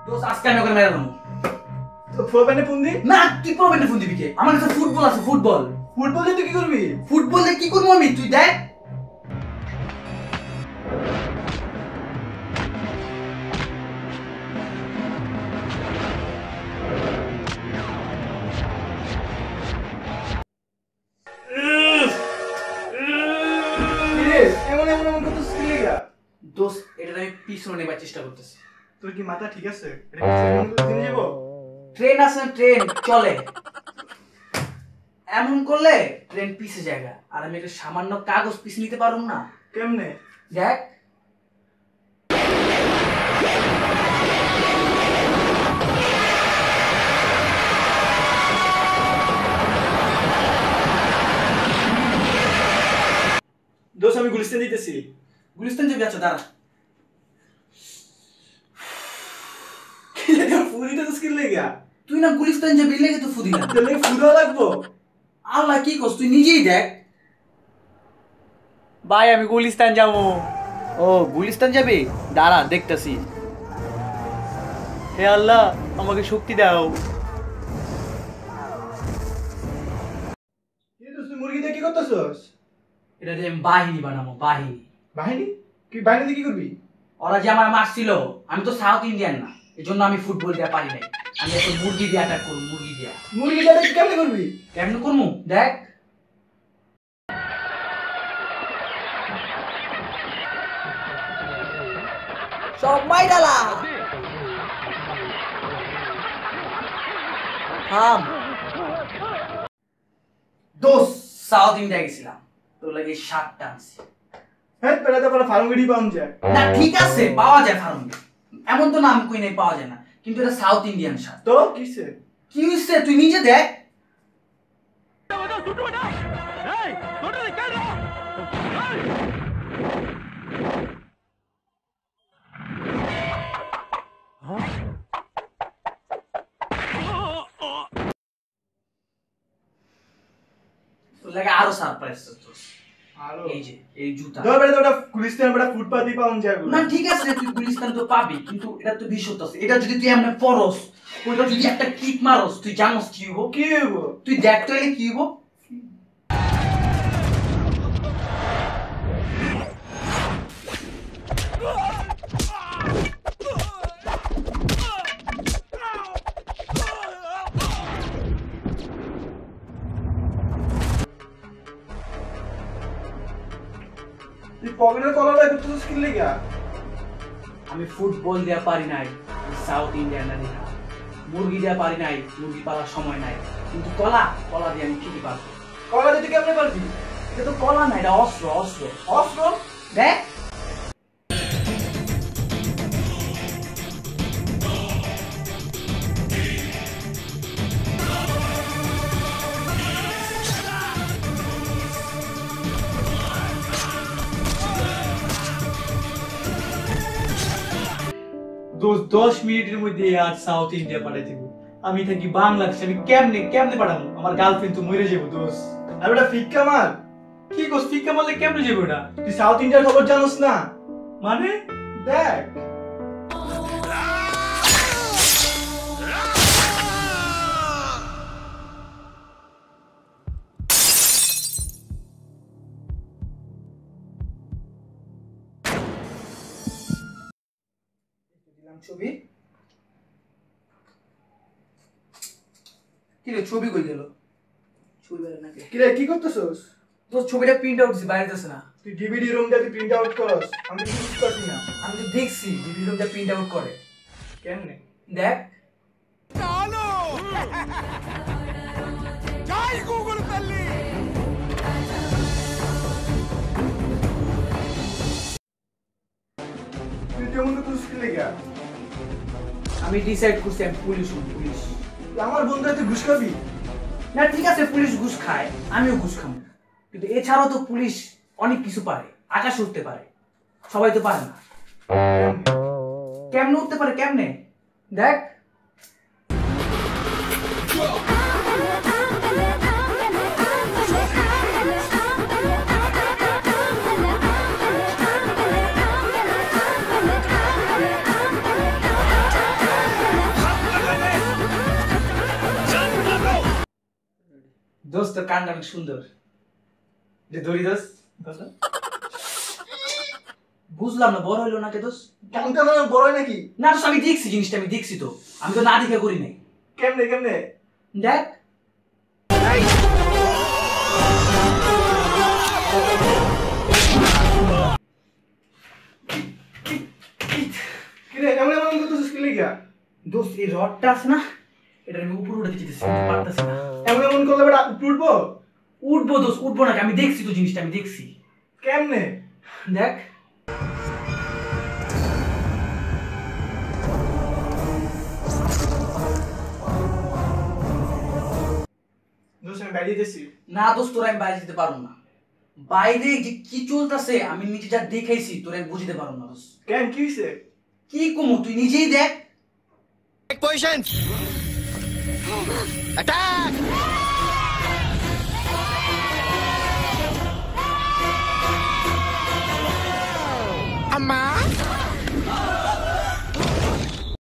দোস্ত আজকে আমি ওকে মেরে দেবো। তো প্রোবেনে ফোন দি না তুই প্রবেনে ফোন দিবি কে? আমার কাছে ফুটবল আছে, ফুটবল। ফুটবল দিয়ে তুই কি করবি? ফুটবল দিয়ে কি করবো আমি, তুই দেখ। এমন এমন এমন কত স্কিল লাগা দোস্ত এটা আমি পিছনে নেবার চেষ্টা করতেছি। তোর কি মাথা ঠিক আছে? এটা কি সেকেন্ড দিন যাব? ট্রেন আছে না, ট্রেন চলে এমন করলে ট্রেন পিছে জায়গা, আর আমি একটা সামান্য কাগজ পিছে নিতে পারুম না। কেমনে? দেখ দোষ আমি গুলিস্তান দিতেছি। গুলিস্তান যাবি? আচ্ছা দাঁড়া। ফুদিতে তো স্কিল লাগা। তুই না গুলিস্তান যাবি, লেগে তো ফুদি না। তাহলে ফুদা লাগবো। আল্লাহ কি করছ, তুই নিজেই দেখ। ভাই আমি গুলিস্তান যাবো। ও গুলিস্তান যাবি, দাঁড়া দেখতেছি। হে আল্লাহ আমাকে শক্তি দাও। কি দোষ তুই মুরগি দিয়ে কি করতেছস? এটা দিয়ে আমি বাহিনী বানাবো, বাহিনী। বাহিনী? কি বাহিনী দিয়ে কি করবি? ওরা যে আমার মারছিল, আমি তো সাউথ ইন্ডিয়ান না, এজন্য আমি ফুটবল দিয়ে পারি নাই। আমি একটা মুরগি দিয়ে অ্যাটাক করব, মুরগি দিয়ে। মুরগি দিয়ে কেমনে করবি? কেমন করবো দেখ। সব মাইডালা থাম। দোস্ত সাউথ ইন্ডিয়া গেছিলাম, তোর লাগে শার্টটা আনছি। হ্যাঁ পেলাতে পরে ফার্ম গড়ি পাউন যায়। না ঠিক আছে, পাওয়া যায় ফার্মে, এমন তো নাম কই নাই পাওয়া যায় না, কিন্তু এটা সাউথ ইন্ডিয়ান শার্ট। তো কিসে? কি হইছে তুই নিজে দেখ। তোর লাগে আরো সারপ্রাইজ তো। আরো এই যে এই জুতা। দর বেটা ওটা গুলিস্তান বেটা ফুটপাতি পাউন যায়। না ঠিক আছে, তুই গুলিস্তান তো পাবি, কিন্তু এটা তো বিশ্বত আছে। এটা যদি তুই এমনি পরস, ওইটা যদি একটা কিক মারস, তুই জানোস কি হইব? কি হইব? তুই দেখ তো এলে কি হইব। তুই পকেটের কলার লাগে তো স্কিল লাগা। আমি ফুটবল দেয়া পারি নাই, সাউথ ইন্ডিয়ান না দেখা। মুরগি দেয়া পারি নাই, মুরগি পালার সময় নাই, কিন্তু কলা, কলা দিয়ে আমি ঠিকই পারবো। কলা দিতে কেমনে পারবি? এটা তো কলা না, এটা অস্ত্র, অস্ত্র। অস্ত্র? দেখ দোষ 10 মিনিটের মধ্যে আর সাউথ ইন্ডিয়া পাঠাই দিব। আমি থাকি বাংলাদেশ, আমি কেমনে কেমনে পাঠাবো? আমার গার্লফ্রেন্ড তো মরে যাবো দোষ। আর বেটা ফিক্কা মার। কি কোস ফিক্কা মারলে কেমনে যাবো এটা? তুই সাউথ ইন্ডিয়ার খবর জানোস না? মানে দেখ ছবি। কি রে ছবি কই গেল? ছবি বের না কে? কি রে কি করতেছস? তো ছবিটা প্রিন্ট আউট দিছি, বাইরে যাচ্ছে না। তুই ডিভিডি রুম থেকে প্রিন্ট আউট করস, আমি তো বুঝতে পারছি না। আমি তো দেখছি ভিডিওটা প্রিন্ট আউট করে। কেমনে? দেখ জয় গুগল তল্লি। তুই কেমন তো স্কিল লাগা। আমি ডিসাইড করছি আমি পুলিশ হব, পুলিশ। আমার বন্ধু তুই ঘুষ খাবি? না ঠিক আছে, পুলিশ ঘুষ খায়, আমিও ঘুষ খাবো, কিন্তু এছাড়াও তো পুলিশ অনেক কিছু পারে, আকাশ উঠতে পারে, সবাই তো পারে না। কেমনে উঠতে পারে, কেমনে দেখ। তোর কানটা অনেক সুন্দর। যে ধরি দোস্ত, বুঝলাম না বড় হইলো না কে দোস্ত? কানটা না বড় হয় নাকি? না দোস্ত, আমি দেখছি জিনিসটা, আমি দেখছি তো, আমি তো না দেখে করি নাই। কেমনে কেমনে? দেখ কিরে এমন এমন করতেছিস কি লিগা? দোস্ত, এই রডটা আছে না, এটা আমি উপরে উঠে যেতেছি, পারতেছি না। এমন এমন করলে বেটা উঠবো? উঠবো দোস্ত, উঠবো নাকি? আমি দেখছি তো জিনিসটা, আমি দেখছি। কেমনে? দেখ দোস্ত আমি বাইরে যেতেছি। না দোস্ত, তোরা আমি বাইরে যেতে পারবো না। বাইরে যে কি চলতেছে আমি নিজে যা দেখাইছি তোরা আমি বুঝতে পারবো না দোস্ত। কেন কি হইছে? কি কমু, তুই নিজেই দেখ। Positions. Attack! Amma!